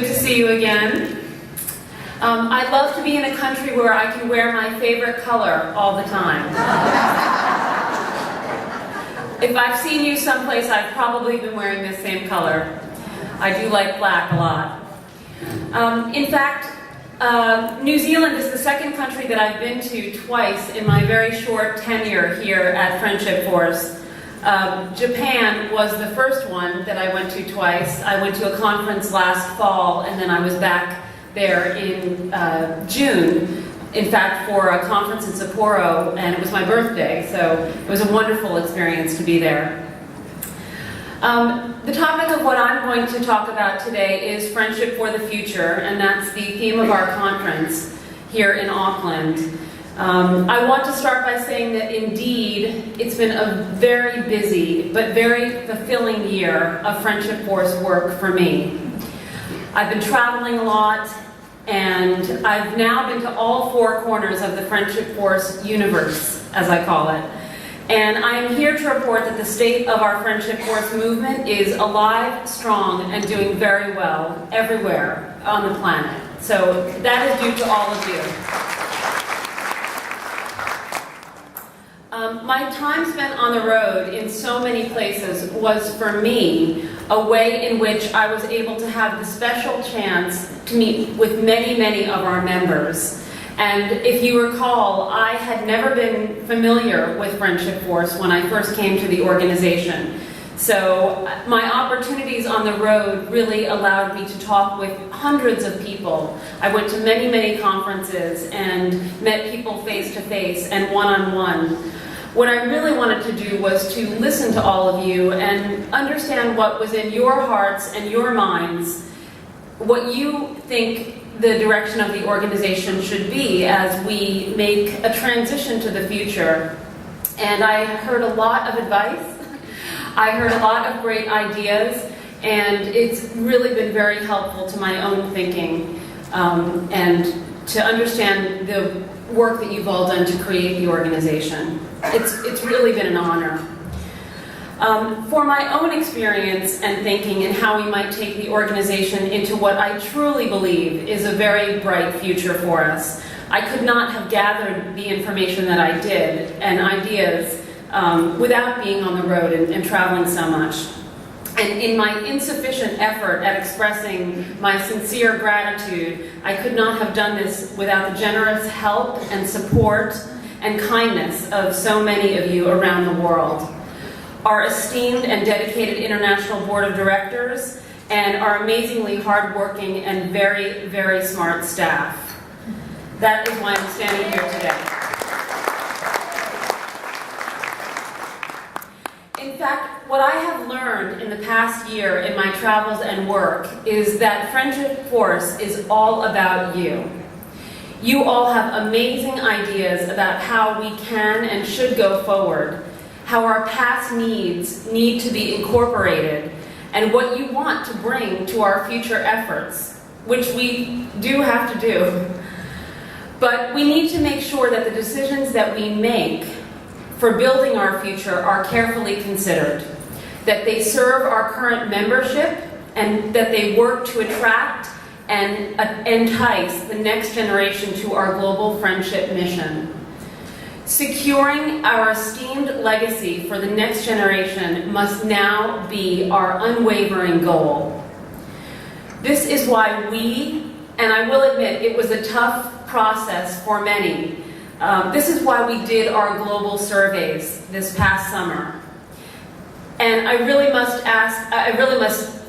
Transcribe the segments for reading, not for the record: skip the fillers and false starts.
good to see you again. I'd love to be in a country where I can wear my favorite color all the time. If I've seen you someplace, I've probably been wearing this same color. I do like black a lot. In fact, New Zealand is the second country that I've been to twice in my very short tenure here at Friendship Force. Japan was the first one that I went to twice. I went to a conference last fall, and then I was back there in June, in fact, for a conference in Sapporo, and it was my birthday, so it was a wonderful experience to be there. The topic of what I'm going to talk about today is Friendship for the Future, and that's the theme of our conference here in Auckland. I want to start by saying that indeed it's been a very busy but very fulfilling year of Friendship Force work for me. I've been traveling a lot, and I've now been to all four corners of the Friendship Force universe, as I call it. And I am here to report that the state of our Friendship Force movement is alive, strong, and doing very well everywhere on the planet. So that is due to all of you. My time spent on the road in so many places was, for me, a way in which I was able to have the special chance to meet with many, many of our members. And if you recall, I had never been familiar with Friendship Force when I first came to the organization. So my opportunities on the road really allowed me to talk with hundreds of people. I went to many, many conferences and met people face to face and one-on-one. What I really wanted to do was to listen to all of you and understand what was in your hearts and your minds, what you think the direction of the organization should be as we make a transition to the future. And I heard a lot of advice. I heard a lot of great ideas, and it's really been very helpful to my own thinking and to understand the work that you've all done to create the organization. It's really been an honor. For my own experience and thinking and how we might take the organization into what I truly believe is a very bright future for us, I could not have gathered the information that I did and ideas without being on the road and traveling so much. And in my insufficient effort at expressing my sincere gratitude, I could not have done this without the generous help and support and kindness of so many of you around the world. Our esteemed and dedicated International Board of Directors, and our amazingly hardworking and very, very smart staff. That is why I'm standing here today. In fact, what I have learned in the past year in my travels and work is that Friendship Force is all about you. You all have amazing ideas about how we can and should go forward, how our past needs need to be incorporated, and what you want to bring to our future efforts, which we do have to do. But we need to make sure that the decisions that we make for building our future are carefully considered, that they serve our current membership, and that they work to attract and entice the next generation to our global friendship mission. Securing our esteemed legacy for the next generation must now be our unwavering goal. This is why we, and I will admit it was a tough process for many, this is why we did our global surveys this past summer. And I really must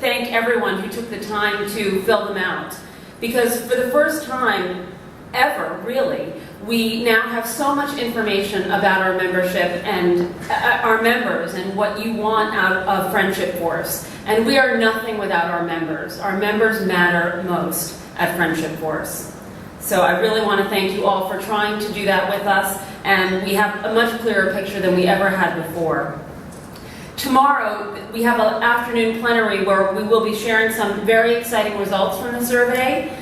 thank everyone who took the time to fill them out. Because for the first time ever, really, we now have so much information about our membership and our members and what you want out of Friendship Force. And we are nothing without our members. Our members matter most at Friendship Force. So I really want to thank you all for trying to do that with us, and we have a much clearer picture than we ever had before. Tomorrow, we have an afternoon plenary where we will be sharing some very exciting results from the survey,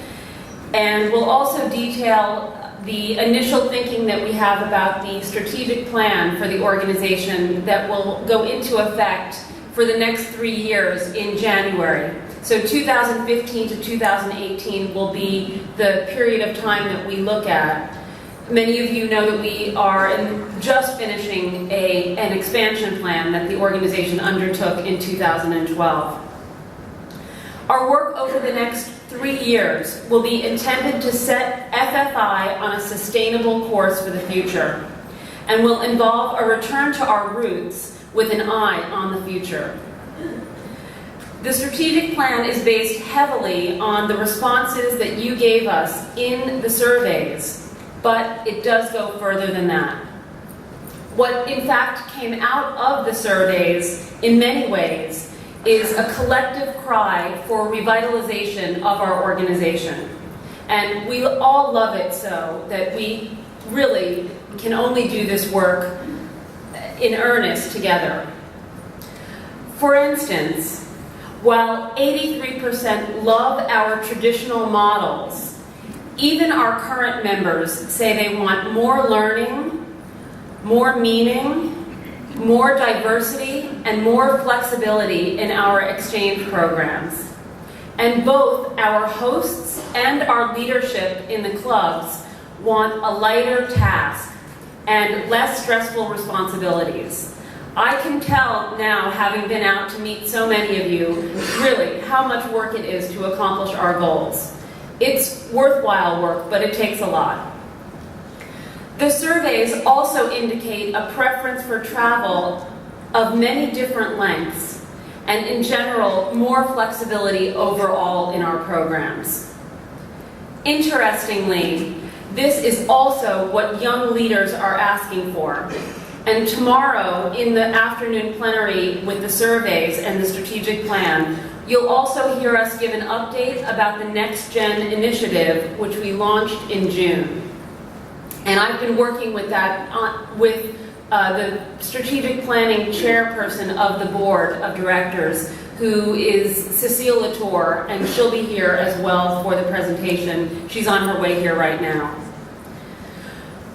and we'll also detail the initial thinking that we have about the strategic plan for the organization that will go into effect for the next 3 years in January. So 2015 to 2018 will be the period of time that we look at. Many of you know that we are just finishing an expansion plan that the organization undertook in 2012. Our work over the next 3 years will be intended to set FFI on a sustainable course for the future, and will involve a return to our roots with an eye on the future. The strategic plan is based heavily on the responses that you gave us in the surveys, but it does go further than that. What in fact came out of the surveys in many ways is a collective cry for revitalization of our organization. And we all love it so that we really can only do this work in earnest together. For instance, while 83% love our traditional models, even our current members say they want more learning, more meaning, more diversity, and more flexibility in our exchange programs. And both our hosts and our leadership in the clubs want a lighter task and less stressful responsibilities. I can tell now, having been out to meet so many of you, really how much work it is to accomplish our goals. It's worthwhile work, but it takes a lot. The surveys also indicate a preference for travel of many different lengths, and in general, more flexibility overall in our programs. Interestingly, this is also what young leaders are asking for. And tomorrow, in the afternoon plenary with the surveys and the strategic plan, you'll also hear us give an update about the Next Gen initiative, which we launched in June. And I've been working with that with the strategic planning chairperson of the board of directors, who is Cecile Latour, and she'll be here as well for the presentation. She's on her way here right now.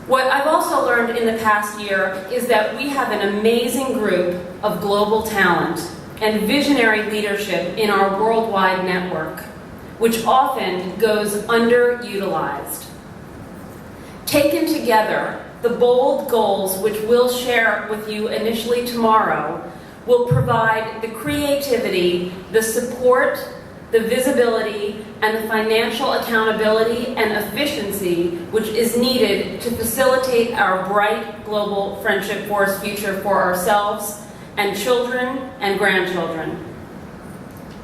What I've also learned in the past year is that we have an amazing group of global talent and visionary leadership in our worldwide network, which often goes underutilized. Taken together, the bold goals which we'll share with you initially tomorrow will provide the creativity, the support, the visibility, and the financial accountability and efficiency which is needed to facilitate our bright global Friendship Force future for ourselves and children and grandchildren.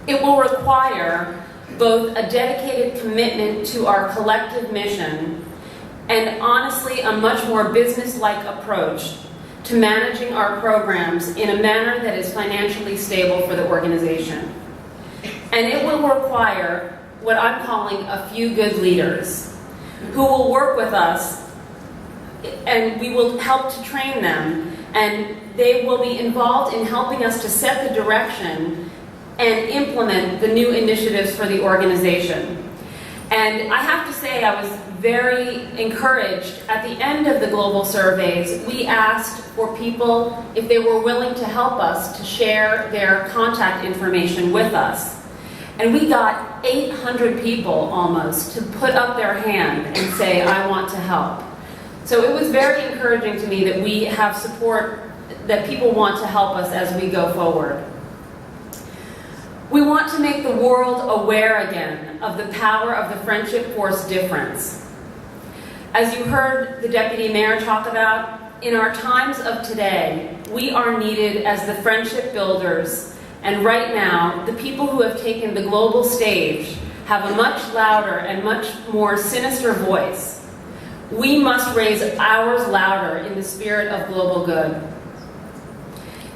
It will require both a dedicated commitment to our collective mission and honestly a much more business-like approach to managing our programs in a manner that is financially stable for the organization. And it will require what I'm calling a few good leaders who will work with us, and we will help to train them, and they will be involved in helping us to set the direction and implement the new initiatives for the organization. And I have to say, I was very encouraged. At the end of the global surveys, we asked for people if they were willing to help us to share their contact information with us. And we got 800 people almost to put up their hand and say, I want to help. So it was very encouraging to me that we have support, that people want to help us as we go forward. We want to make the world aware again of the power of the Friendship Force difference. As you heard the Deputy Mayor talk about, in our times of today, we are needed as the friendship builders. And right now, the people who have taken the global stage have a much louder and much more sinister voice. We must raise ours louder in the spirit of global good.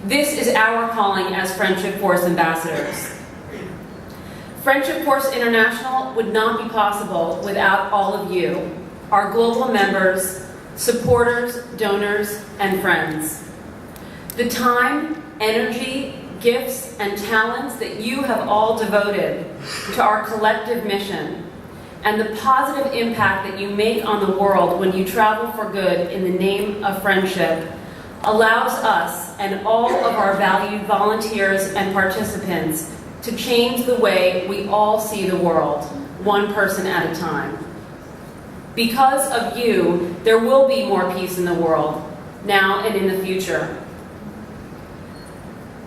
This is our calling as Friendship Force ambassadors. Friendship Force International would not be possible without all of you, our global members, supporters, donors, and friends. The time, energy, gifts, and talents that you have all devoted to our collective mission, and the positive impact that you make on the world when you travel for good in the name of friendship, allows us and all of our valued volunteers and participants to change the way we all see the world, one person at a time. Because of you, there will be more peace in the world, now and in the future.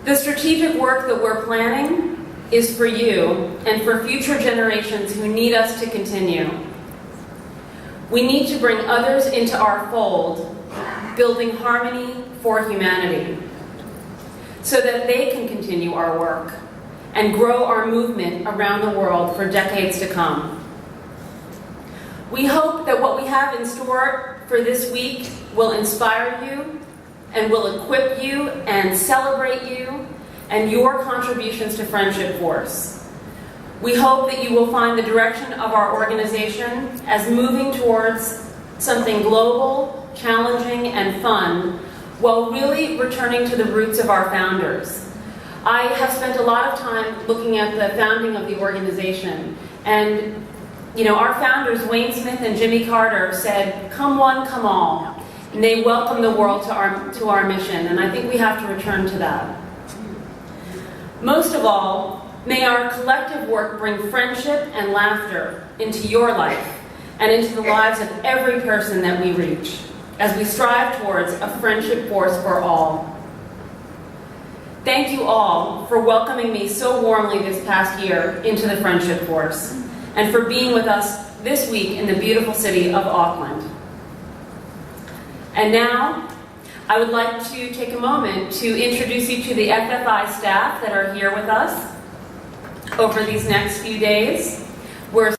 The strategic work that we're planning is for you and for future generations who need us to continue. We need to bring others into our fold, building harmony for humanity, so that they can continue our work and grow our movement around the world for decades to come. We hope that what we have in store for this week will inspire you and will equip you and celebrate you and your contributions to Friendship Force. We hope that you will find the direction of our organization as moving towards something global, challenging, and fun, while really returning to the roots of our founders. I have spent a lot of time looking at the founding of the organization, and our founders, Wayne Smith and Jimmy Carter, said, "Come one, come all." And they welcomed the world to our mission, and I think we have to return to that. Most of all, may our collective work bring friendship and laughter into your life and into the lives of every person that we reach, as we strive towards a friendship force for all. Thank you all for welcoming me so warmly this past year into the Friendship Force, and for being with us this week in the beautiful city of Auckland. And now, I would like to take a moment to introduce you to the FFI staff that are here with us over these next few days. We're